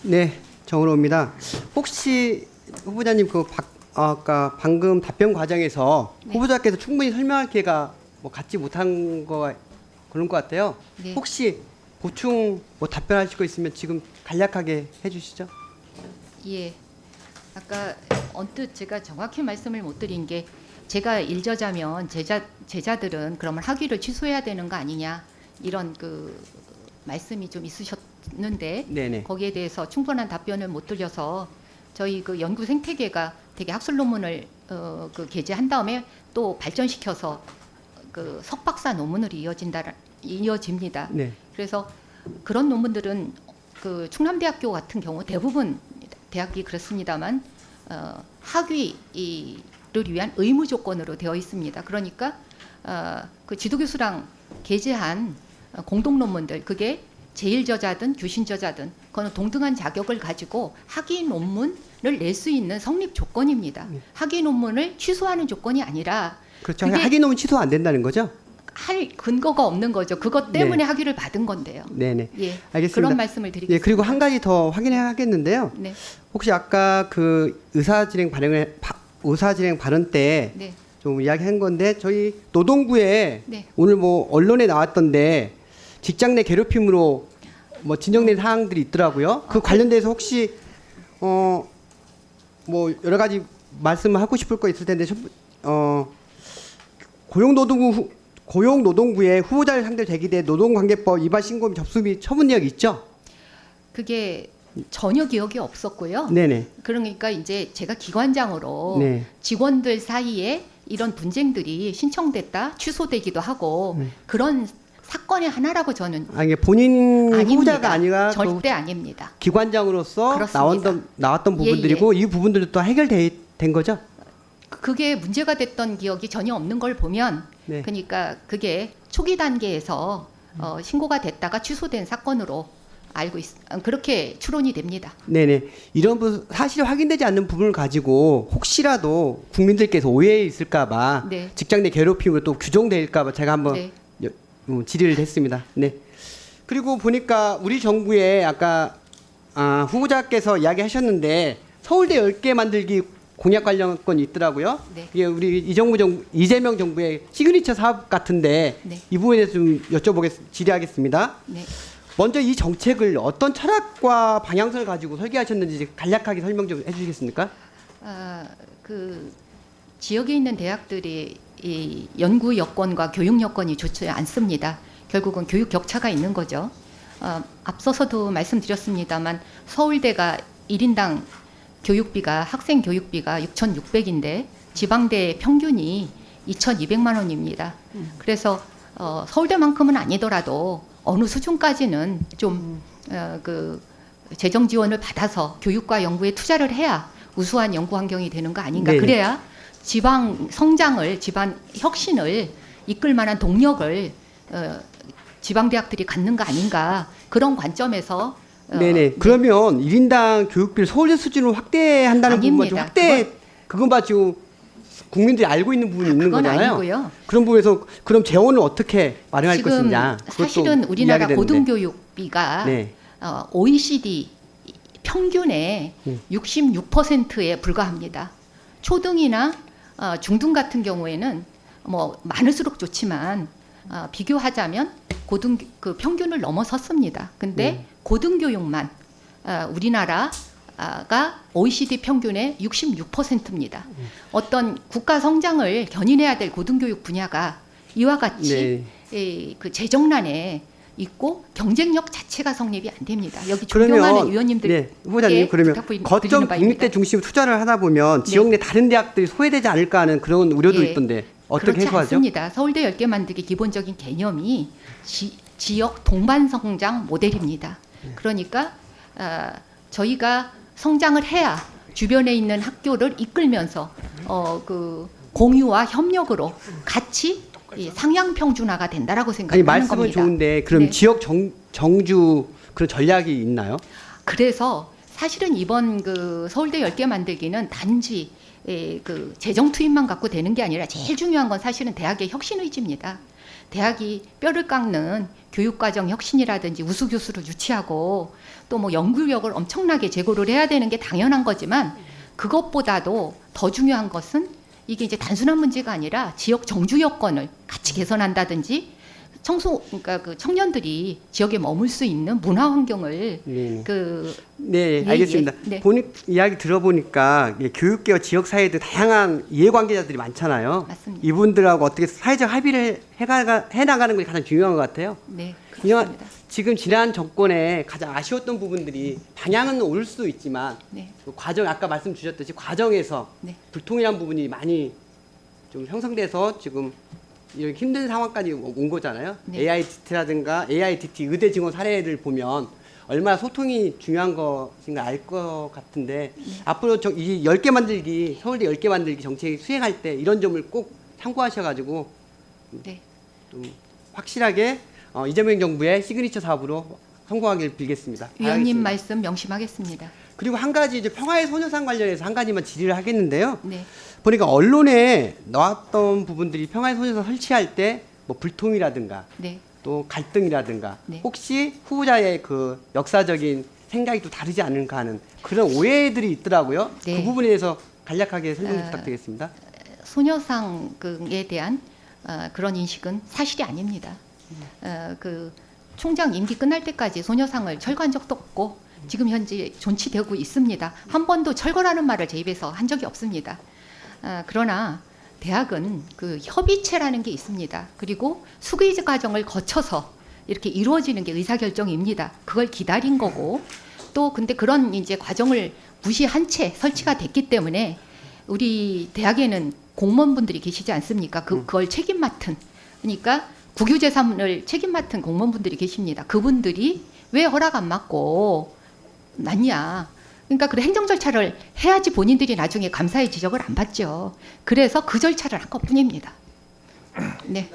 네, 정은호입니다. 혹시 후보자님 아까 방금 답변 과정에서 네. 후보자께서 충분히 설명할 기회가 갖지 못한 거 그런 것 같아요. 네. 혹시 보충 답변하실 거 있으면 지금 간략하게 해주시죠. 예. 아까 언뜻 제가 정확히 말씀을 못 드린 게 제가 일저자면 제자들은 그러면 학위를 취소해야 되는 거 아니냐 이런 그 말씀이 좀 있으셨는데 네네. 거기에 대해서 충분한 답변을 못 드려서 저희 그 연구 생태계가 되게 학술 논문을 그 게재한 다음에 또 발전시켜서 그 석박사 논문으로 이어집니다. 네. 그래서 그런 논문들은 그 충남대학교 같은 경우 대부분 대학이 그렇습니다만 학위를 위한 의무 조건으로 되어 있습니다. 그러니까 그 지도교수랑 게재한 공동 논문들 그게 제1저자든 규신저자든 그거는 동등한 자격을 가지고 학위 논문을 낼 수 있는 성립 조건입니다. 학위 논문을 취소하는 조건이 아니라 그렇죠. 그게 학위 논문 취소 안 된다는 거죠? 할 근거가 없는 거죠. 그것 때문에 네. 학위를 받은 건데요. 네네. 예, 알겠습니다. 그런 말씀을 드리겠습니다. 예, 그리고 한 가지 더 확인해야겠는데요. 네, 혹시 아까 그 의사진행 발언 때 네, 좀 이야기한 건데 저희 노동부에 네. 오늘 언론에 나왔던데 직장 내 괴롭힘으로 진정된 사항들이 있더라고요. 그 관련돼서 혹시 여러 가지 말씀을 하고 싶을 거 있을 텐데 고용노동부에 후보자를 상대로 제기된 노동관계법 위반 신고 및 접수 및 처분 내역이 있죠? 그게 전혀 기억이 없었고요. 네네. 그러니까 이제 제가 기관장으로 네. 직원들 사이에 이런 분쟁들이 신청됐다 취소되기도 하고 그런 사건의 하나라고 저는 이게 본인 아닙니다. 후보자가 아니라 절대 아닙니다. 기관장으로서 그렇습니다. 나왔던 부분들이고 이 부분들도 또 해결된 거죠? 그게 문제가 됐던 기억이 전혀 없는 걸 보면 네. 그러니까 그게 초기 단계에서 신고가 됐다가 취소된 사건으로 그렇게 추론이 됩니다. 네네. 이런 사실이 확인되지 않는 부분을 가지고 혹시라도 국민들께서 오해 있을까봐 네. 직장 내 괴롭힘으로 또 규정될까봐 제가 한번 네. 질의를 했습니다. 네. 그리고 보니까 우리 정부에 아까 후보자께서 이야기하셨는데 서울대 10개 만들기 공약 관련 건이 있더라고요. 네. 이게 우리 이재명 정부의 시그니처 사업 같은데 네. 이 부분에 좀 질의하겠습니다. 네. 먼저 이 정책을 어떤 철학과 방향성을 가지고 설계하셨는지 간략하게 설명 좀 해주시겠습니까? 그 지역에 있는 대학들이 이 연구 여건과 교육 여건이 좋지 않습니다. 결국은 교육 격차가 있는 거죠. 앞서서도 말씀드렸습니다만 서울대가 1인당 학생 교육비가 6,600인데 지방대 평균이 2,200만 원입니다. 그래서 서울대만큼은 아니더라도 어느 수준까지는 좀 그 재정 지원을 받아서 교육과 연구에 투자를 해야 우수한 연구 환경이 되는 거 아닌가. 네. 그래야 지방 성장을, 지방 혁신을 이끌 만한 동력을 지방 대학들이 갖는 거 아닌가. 그런 관점에서 네네. 그러면 1인당 교육비를 서울대 수준으로 확대한다는 부분만 좀 그건 가지고 국민들이 알고 있는 부분이 있는 그건 거잖아요. 아니고요. 그런 부분에서 그럼 재원을 어떻게 마련할 지금 것이냐. 사실은 우리나라 고등교육비가 네. OECD 평균의 66%에 불과합니다. 초등이나 중등 같은 경우에는 많을수록 좋지만 비교하자면 그 평균을 넘어섰습니다. 근데 고등교육만 우리나라가 OECD 평균의 66%입니다. 어떤 국가 성장을 견인해야 될 고등교육 분야가 이와 같이 그 재정난에 있고 경쟁력 자체가 성립이 안 됩니다. 여기 존경하는 위원님들께 후보자님 그러면 거점 국립대 중심 투자를 하다 보면 지역 내 다른 대학들이 소외되지 않을까 하는 그런 우려도 있던데 어떻게 그렇지 해소하죠? 않습니다. 서울대 10개 만들기 기본적인 개념이 지역 동반 성장 모델입니다. 그러니까 저희가 성장을 해야 주변에 있는 학교를 이끌면서 그 공유와 협력으로 같이 상향 평준화가 된다라고 생각하는 겁니다. 말씀은 좋은데 그럼 지역 정주 그런 전략이 있나요? 그래서 사실은 이번 그 서울대 10개 만들기는 단지 그 재정 투입만 갖고 되는 게 아니라 제일 중요한 건 사실은 대학의 혁신 의지입니다. 대학이 뼈를 깎는 교육과정 혁신이라든지 우수교수를 유치하고 또 뭐 연구력을 엄청나게 제고를 해야 되는 게 당연한 거지만 그것보다도 더 중요한 것은 이게 이제 단순한 문제가 아니라 지역 정주 여건을 같이 개선한다든지 그러니까 그 청년들이 지역에 머물 수 있는 문화 환경을 네, 알겠습니다. 네. 이야기 들어보니까 교육계와 지역사회들 다양한 이해관계자들이 많잖아요. 맞습니다. 이분들하고 어떻게 사회적 합의를 해나가는 것이 가장 중요한 것 같아요. 네, 그렇습니다. 지금 지난 정권에 가장 아쉬웠던 부분들이 방향은 올 수도 있지만 네. 그 과정 아까 말씀 주셨듯이 과정에서 네. 불통일한 부분이 많이 좀 형성돼서 지금 이렇게 힘든 상황까지 온 거잖아요. 네. AITT라든가 AITT 의대 증원 사례를 보면 얼마나 소통이 중요한 것인가 알 것 같은데 앞으로 이 10개 만들기 서울대 10개 만들기 정책 수행할 때 이런 점을 꼭 참고하셔가지고 네. 좀 확실하게 이재명 정부의 시그니처 사업으로 성공하길 빌겠습니다. 위원님 바라겠습니다. 말씀 명심하겠습니다. 그리고 한 가지 이제 평화의 소녀상 관련해서 한 가지만 질의를 하겠는데요. 네. 보니까 언론에 나왔던 부분들이 평화의 소녀상 설치할 때 뭐 불통이라든가 네. 또 갈등이라든가 네. 혹시 후보자의 그 역사적인 생각이 또 다르지 않은가 하는 그런 오해들이 있더라고요. 네. 그 부분에 대해서 간략하게 설명 부탁드리겠습니다. 소녀상에 대한 그런 인식은 사실이 아닙니다. 그 총장 임기 끝날 때까지 소녀상을 철거한 적도 없고 지금 현재 존치되고 있습니다. 한 번도 철거라는 말을 제 입에서 한 적이 없습니다. 그러나 대학은 그 협의체라는 게 있습니다. 그리고 수기 과정을 거쳐서 이렇게 이루어지는 게 의사결정입니다. 그걸 기다린 거고 또 근데 그런 이제 과정을 무시한 채 설치가 됐기 때문에 우리 대학에는 공무원분들이 계시지 않습니까? 그걸 책임 맡은 그러니까 국유재산을 책임 맡은 공무원분들이 계십니다. 그분들이 왜 허락 안 받고 났냐? 그러니까 그 행정 절차를 해야지 본인들이 나중에 감사의 지적을 안 받죠. 그래서 그 절차를 한 것뿐입니다. 네.